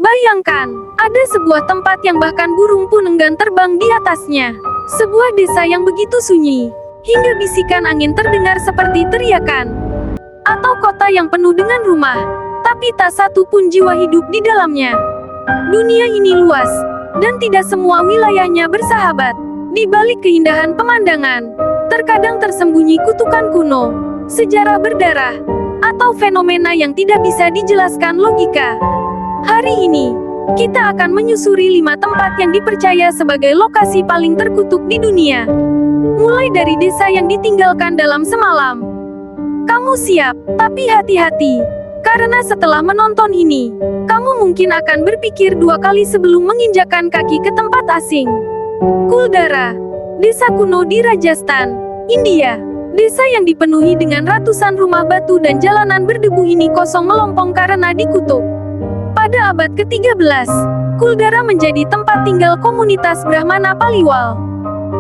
Bayangkan, ada sebuah tempat yang bahkan burung pun enggan terbang di atasnya. Sebuah desa yang begitu sunyi, hingga bisikan angin terdengar seperti teriakan. Atau kota yang penuh dengan rumah, tapi tak satu pun jiwa hidup di dalamnya. Dunia ini luas, dan tidak semua wilayahnya bersahabat. Di balik keindahan pemandangan, terkadang tersembunyi kutukan kuno, sejarah berdarah, atau fenomena yang tidak bisa dijelaskan logika. Hari ini, kita akan menyusuri 5 tempat yang dipercaya sebagai lokasi paling terkutuk di dunia. Mulai dari desa yang ditinggalkan dalam semalam. Kamu siap, tapi hati-hati. Karena setelah menonton ini, kamu mungkin akan berpikir 2 kali sebelum menginjakkan kaki ke tempat asing. Kuldara, desa kuno di Rajasthan, India. Desa yang dipenuhi dengan ratusan rumah batu dan jalanan berdebu ini kosong melompong karena dikutuk. Pada abad ke-13, Kuldara menjadi tempat tinggal komunitas Brahmana Paliwal.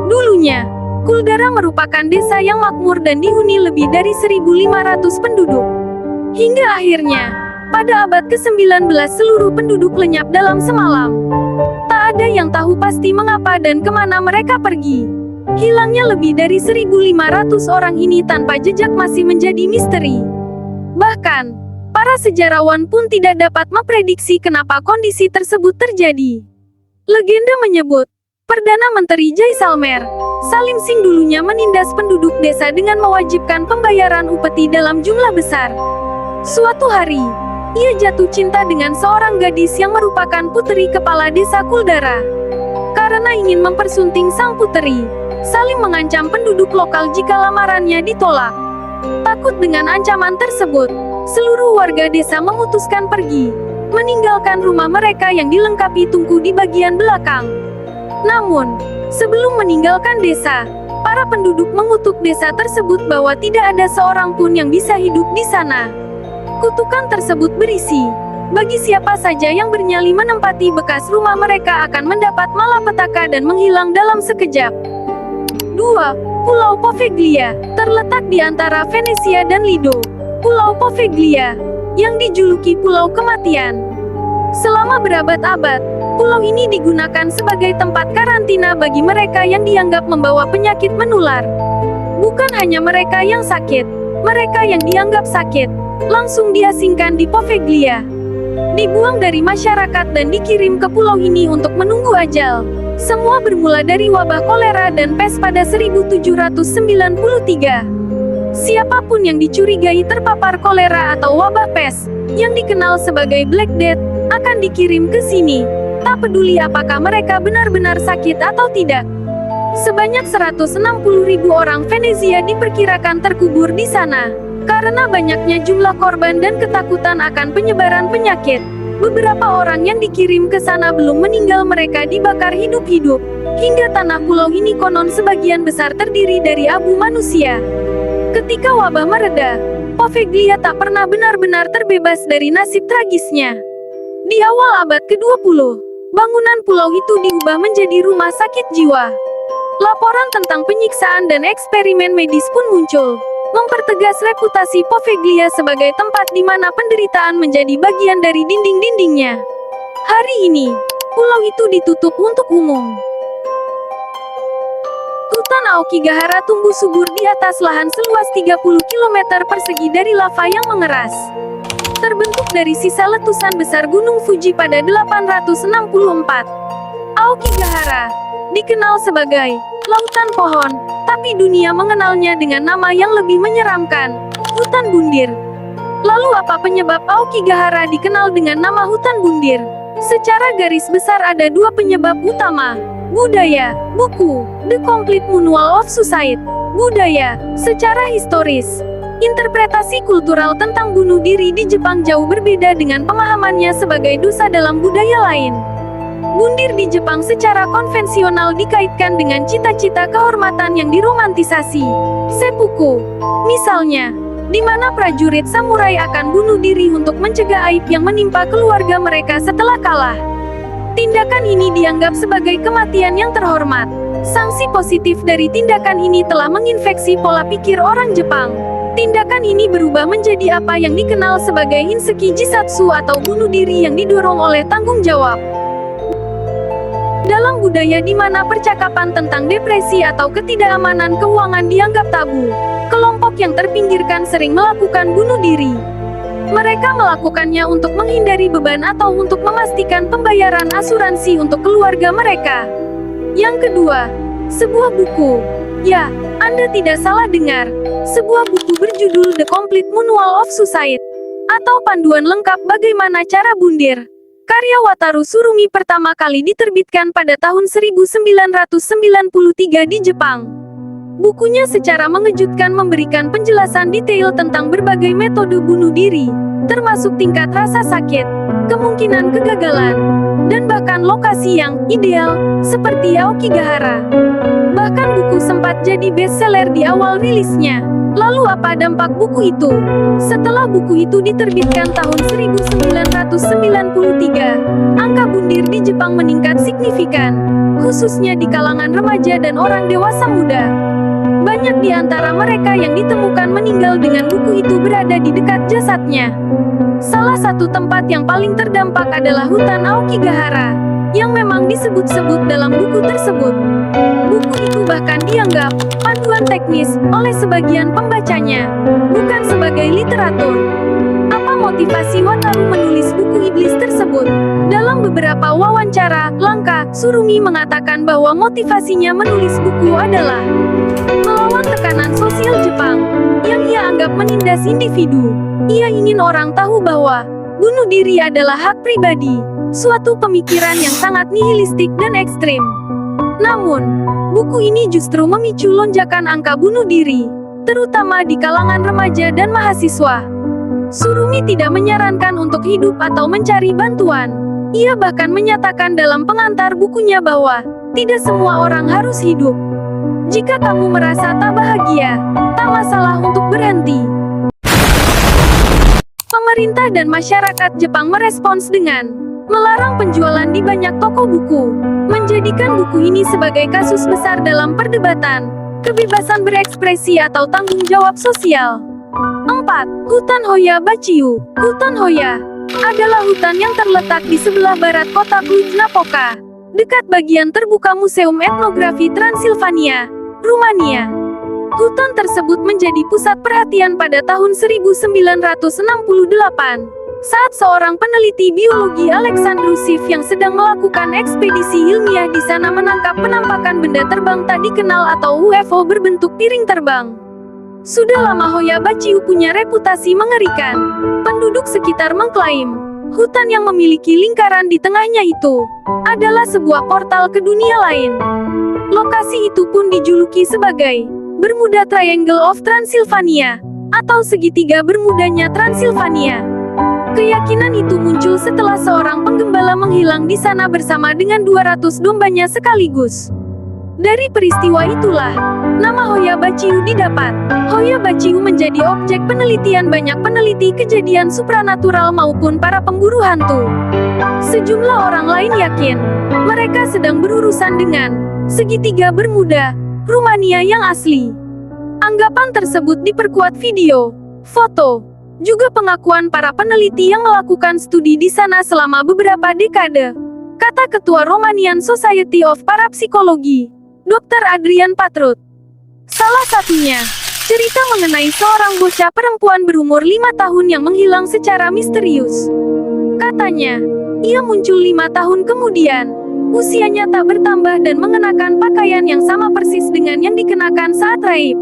Dulunya, Kuldara merupakan desa yang makmur dan dihuni lebih dari 1.500 penduduk. Hingga akhirnya, pada abad ke-19 seluruh penduduk lenyap dalam semalam. Tak ada yang tahu pasti mengapa dan kemana mereka pergi. Hilangnya lebih dari 1.500 orang ini tanpa jejak masih menjadi misteri. Bahkan, para sejarawan pun tidak dapat memprediksi kenapa kondisi tersebut terjadi. Legenda menyebut, Perdana Menteri Jaisalmer, Salim Singh dulunya menindas penduduk desa dengan mewajibkan pembayaran upeti dalam jumlah besar. Suatu hari, ia jatuh cinta dengan seorang gadis yang merupakan puteri kepala desa Kuldara. Karena ingin mempersunting sang puteri, Salim mengancam penduduk lokal jika lamarannya ditolak. Takut dengan ancaman tersebut, seluruh warga desa memutuskan pergi, meninggalkan rumah mereka yang dilengkapi tungku di bagian belakang. Namun, sebelum meninggalkan desa, para penduduk mengutuk desa tersebut bahwa tidak ada seorang pun yang bisa hidup di sana. Kutukan tersebut berisi, bagi siapa saja yang bernyali menempati bekas rumah mereka akan mendapat malapetaka dan menghilang dalam sekejap. 2. Pulau Poveglia, terletak di antara Venesia dan Lido. Pulau Poveglia, yang dijuluki Pulau Kematian. Selama berabad-abad, pulau ini digunakan sebagai tempat karantina bagi mereka yang dianggap membawa penyakit menular. Bukan hanya mereka yang sakit, mereka yang dianggap sakit, langsung diasingkan di Poveglia. Dibuang dari masyarakat dan dikirim ke pulau ini untuk menunggu ajal. Semua bermula dari wabah kolera dan pes pada 1793. Siapapun yang dicurigai terpapar kolera atau wabah pes, yang dikenal sebagai Black Death, akan dikirim ke sini. Tak peduli apakah mereka benar-benar sakit atau tidak. Sebanyak 160.000 orang Venezia diperkirakan terkubur di sana. Karena banyaknya jumlah korban dan ketakutan akan penyebaran penyakit, beberapa orang yang dikirim ke sana belum meninggal, mereka dibakar hidup-hidup. Hingga tanah pulau ini konon sebagian besar terdiri dari abu manusia. Ketika wabah mereda, Poveglia tak pernah benar-benar terbebas dari nasib tragisnya. Di awal abad ke-20, bangunan pulau itu diubah menjadi rumah sakit jiwa. Laporan tentang penyiksaan dan eksperimen medis pun muncul, mempertegas reputasi Poveglia sebagai tempat di mana penderitaan menjadi bagian dari dinding-dindingnya. Hari ini, pulau itu ditutup untuk umum. Hutan Aokigahara tumbuh subur di atas lahan seluas 30 km persegi dari lava yang mengeras. Terbentuk dari sisa letusan besar Gunung Fuji pada 864. Aokigahara dikenal sebagai lautan pohon, tapi dunia mengenalnya dengan nama yang lebih menyeramkan, hutan bundir. Lalu apa penyebab Aokigahara dikenal dengan nama hutan bundir? Secara garis besar ada 2 penyebab utama. Budaya, buku, The Complete Manual of Suicide. Budaya, secara historis, interpretasi kultural tentang bunuh diri di Jepang jauh berbeda dengan pemahamannya sebagai dosa dalam budaya lain. Bundir di Jepang secara konvensional dikaitkan dengan cita-cita kehormatan yang diromantisasi. Seppuku, misalnya, di mana prajurit samurai akan bunuh diri untuk mencegah aib yang menimpa keluarga mereka setelah kalah. Tindakan ini dianggap sebagai kematian yang terhormat. Sanksi positif dari tindakan ini telah menginfeksi pola pikir orang Jepang. Tindakan ini berubah menjadi apa yang dikenal sebagai Hinseki Jisatsu atau bunuh diri yang didorong oleh tanggung jawab. Dalam budaya di mana percakapan tentang depresi atau ketidakamanan keuangan dianggap tabu, kelompok yang terpinggirkan sering melakukan bunuh diri. Mereka melakukannya untuk menghindari beban atau untuk memastikan pembayaran asuransi untuk keluarga mereka. Yang kedua, sebuah buku. Ya, Anda tidak salah dengar. Sebuah buku berjudul The Complete Manual of Suicide, atau panduan lengkap bagaimana cara bundir. Karya Wataru Tsurumi pertama kali diterbitkan pada tahun 1993 di Jepang. Bukunya secara mengejutkan memberikan penjelasan detail tentang berbagai metode bunuh diri, termasuk tingkat rasa sakit, kemungkinan kegagalan, dan bahkan lokasi yang ideal, seperti Aokigahara. Bahkan buku sempat jadi bestseller di awal rilisnya. Lalu apa dampak buku itu? Setelah buku itu diterbitkan tahun 1993, angka bundir di Jepang meningkat signifikan, khususnya di kalangan remaja dan orang dewasa muda. Banyak di antara mereka yang ditemukan meninggal dengan buku itu berada di dekat jasadnya. Salah satu tempat yang paling terdampak adalah hutan Aokigahara, yang memang disebut-sebut dalam buku tersebut. Buku itu bahkan dianggap panduan teknis oleh sebagian pembacanya, bukan sebagai literatur. Apa motivasi Wataru menulis buku iblis tersebut? Dalam beberapa wawancara langka, Tsurumi mengatakan bahwa motivasinya menulis buku adalah melawan tekanan sosial Jepang, yang ia anggap menindas individu. Ia ingin orang tahu bahwa bunuh diri adalah hak pribadi, suatu pemikiran yang sangat nihilistik dan ekstrim. Namun, buku ini justru memicu lonjakan angka bunuh diri, terutama di kalangan remaja dan mahasiswa. Tsurumi tidak menyarankan untuk hidup atau mencari bantuan. Ia bahkan menyatakan dalam pengantar bukunya bahwa tidak semua orang harus hidup. Jika kamu merasa tak bahagia, tak masalah untuk berhenti. Pemerintah dan masyarakat Jepang merespons dengan melarang penjualan di banyak toko buku, menjadikan buku ini sebagai kasus besar dalam perdebatan kebebasan berekspresi atau tanggung jawab sosial. 4. Hutan Hoya Bachiyu. Hutan Hoya adalah hutan yang terletak di sebelah barat kota Cluj-Napoca, dekat bagian terbuka Museum Etnografi Transilvania, Rumania. Hutan tersebut menjadi pusat perhatian pada tahun 1968. Saat seorang peneliti biologi Alexandru Sif yang sedang melakukan ekspedisi ilmiah di sana menangkap penampakan benda terbang tak dikenal atau UFO berbentuk piring terbang. Sudah lama Hoya Bachiyu punya reputasi mengerikan. Penduduk sekitar mengklaim, hutan yang memiliki lingkaran di tengahnya itu adalah sebuah portal ke dunia lain. Lokasi itu pun dijuluki sebagai Bermuda Triangle of Transylvania, atau segitiga bermudanya Transilvania. Keyakinan itu muncul setelah seorang penggembala menghilang di sana bersama dengan 200 dombanya sekaligus. Dari peristiwa itulah, nama Hoya Bachiyu didapat. Hoya Bachiyu menjadi objek penelitian banyak peneliti kejadian supranatural maupun para pemburu hantu. Sejumlah orang lain yakin, mereka sedang berurusan dengan segitiga Bermuda, Rumania yang asli. Anggapan tersebut diperkuat video, foto, juga pengakuan para peneliti yang melakukan studi di sana selama beberapa dekade, kata Ketua Romanian Society of Parapsikologi, Dr. Adrian Patrut. Salah satunya, cerita mengenai seorang bocah perempuan berumur 5 tahun yang menghilang secara misterius. Katanya, ia muncul 5 tahun kemudian, usianya tak bertambah dan mengenakan pakaian yang sama persis dengan yang dikenakan saat raib.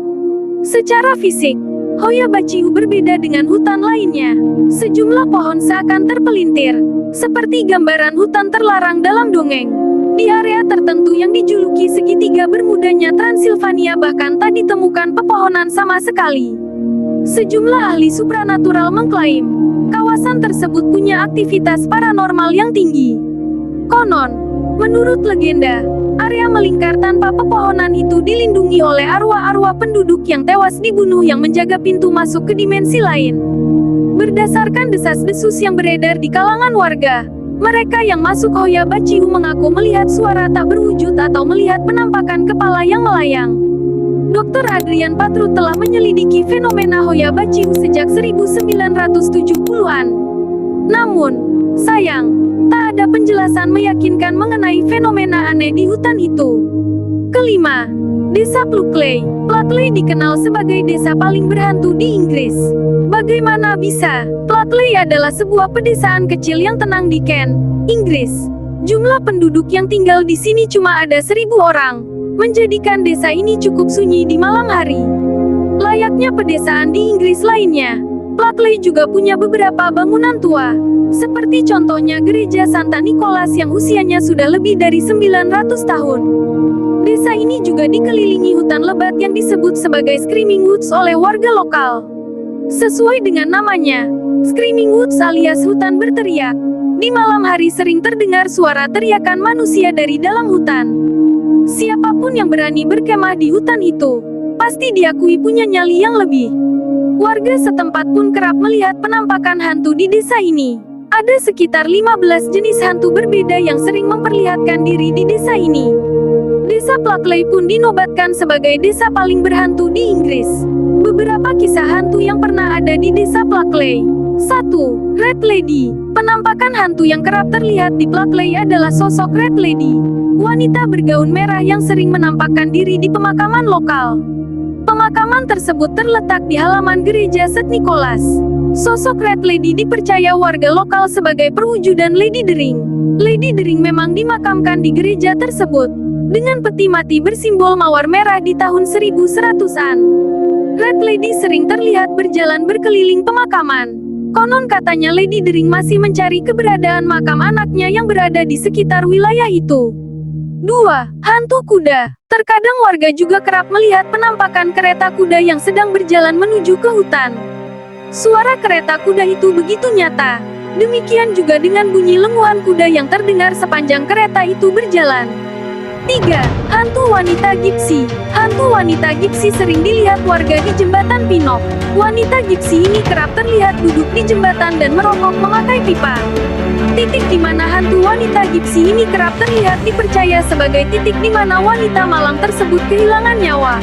Secara fisik, Hoya Bachiyu berbeda dengan hutan lainnya. Sejumlah pohon seakan terpelintir, seperti gambaran hutan terlarang dalam dongeng. Di area tertentu yang dijuluki segitiga bermudanya Transilvania bahkan tak ditemukan pepohonan sama sekali. Sejumlah ahli supranatural mengklaim, kawasan tersebut punya aktivitas paranormal yang tinggi. Konon, menurut legenda, area melingkar tanpa pepohonan itu dilindungi oleh arwah-arwah penduduk yang tewas dibunuh yang menjaga pintu masuk ke dimensi lain. Berdasarkan desas-desus yang beredar di kalangan warga, mereka yang masuk Hoya Bachiyu mengaku melihat suara tak berwujud atau melihat penampakan kepala yang melayang. Dr. Adrian Patrut telah menyelidiki fenomena Hoya Baciu sejak 1970-an. Namun, sayang, tak ada penjelasan meyakinkan mengenai fenomena aneh di hutan itu. Kelima, Desa Pluckley. Pluckley dikenal sebagai desa paling berhantu di Inggris. Bagaimana bisa? Pluckley adalah sebuah pedesaan kecil yang tenang di Kent, Inggris. Jumlah penduduk yang tinggal di sini cuma ada 1.000 orang, menjadikan desa ini cukup sunyi di malam hari. Layaknya pedesaan di Inggris lainnya, Pluckley juga punya beberapa bangunan tua, seperti contohnya gereja Santa Nicholas yang usianya sudah lebih dari 900 tahun. Desa ini juga dikelilingi hutan lebat yang disebut sebagai Screaming Woods oleh warga lokal. Sesuai dengan namanya, Screaming Woods alias hutan berteriak. Di malam hari sering terdengar suara teriakan manusia dari dalam hutan. Siapapun yang berani berkemah di hutan itu, pasti diakui punya nyali yang lebih. Warga setempat pun kerap melihat penampakan hantu di desa ini. Ada sekitar 15 jenis hantu berbeda yang sering memperlihatkan diri di desa ini. Desa Pluckley pun dinobatkan sebagai desa paling berhantu di Inggris. Beberapa kisah hantu yang pernah ada di desa Pluckley. 1. Red Lady. Penampakan hantu yang kerap terlihat di Pluckley adalah sosok Red Lady, wanita bergaun merah yang sering menampakkan diri di pemakaman lokal. Pemakaman tersebut terletak di halaman gereja St. Nicholas. Sosok Red Lady dipercaya warga lokal sebagai perwujudan Lady Dering. Lady Dering memang dimakamkan di gereja tersebut, dengan peti mati bersimbol mawar merah di tahun 1100-an. Red Lady sering terlihat berjalan berkeliling pemakaman. Konon katanya Lady Dering masih mencari keberadaan makam anaknya yang berada di sekitar wilayah itu. 2. Hantu kuda. Terkadang warga juga kerap melihat penampakan kereta kuda yang sedang berjalan menuju ke hutan. Suara kereta kuda itu begitu nyata. Demikian juga dengan bunyi lenguhan kuda yang terdengar sepanjang kereta itu berjalan. 3. Hantu wanita Gipsy. Hantu wanita Gipsy sering dilihat warga di jembatan Pinok. Wanita Gipsy ini kerap terlihat duduk di jembatan dan merokok memakai pipa. Titik di mana hantu wanita Gipsy ini kerap terlihat dipercaya sebagai titik di mana wanita malang tersebut kehilangan nyawa.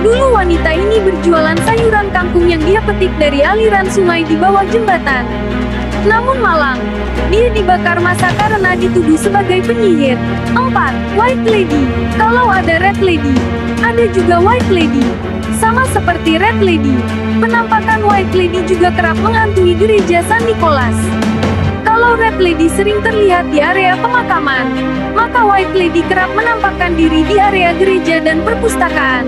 Dulu wanita ini berjualan sayuran kangkung yang dia petik dari aliran sungai di bawah jembatan. Namun malang, dia dibakar massa karena dituduh sebagai penyihir. 4. White Lady. Kalau ada Red Lady, ada juga White Lady. Sama seperti Red Lady, penampakan White Lady juga kerap menghantui gereja San Nicholas. Kalau Red Lady sering terlihat di area pemakaman, maka White Lady kerap menampakkan diri di area gereja dan perpustakaan.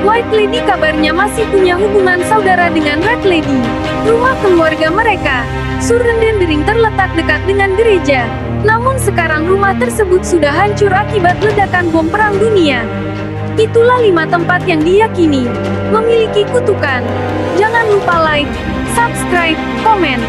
White Lady kabarnya masih punya hubungan saudara dengan Red Lady. Rumah keluarga mereka, Surrendering, terletak dekat dengan gereja. Namun sekarang rumah tersebut sudah hancur akibat ledakan bom perang dunia. Itulah 5 tempat yang diyakini memiliki kutukan. Jangan lupa like, subscribe, komen.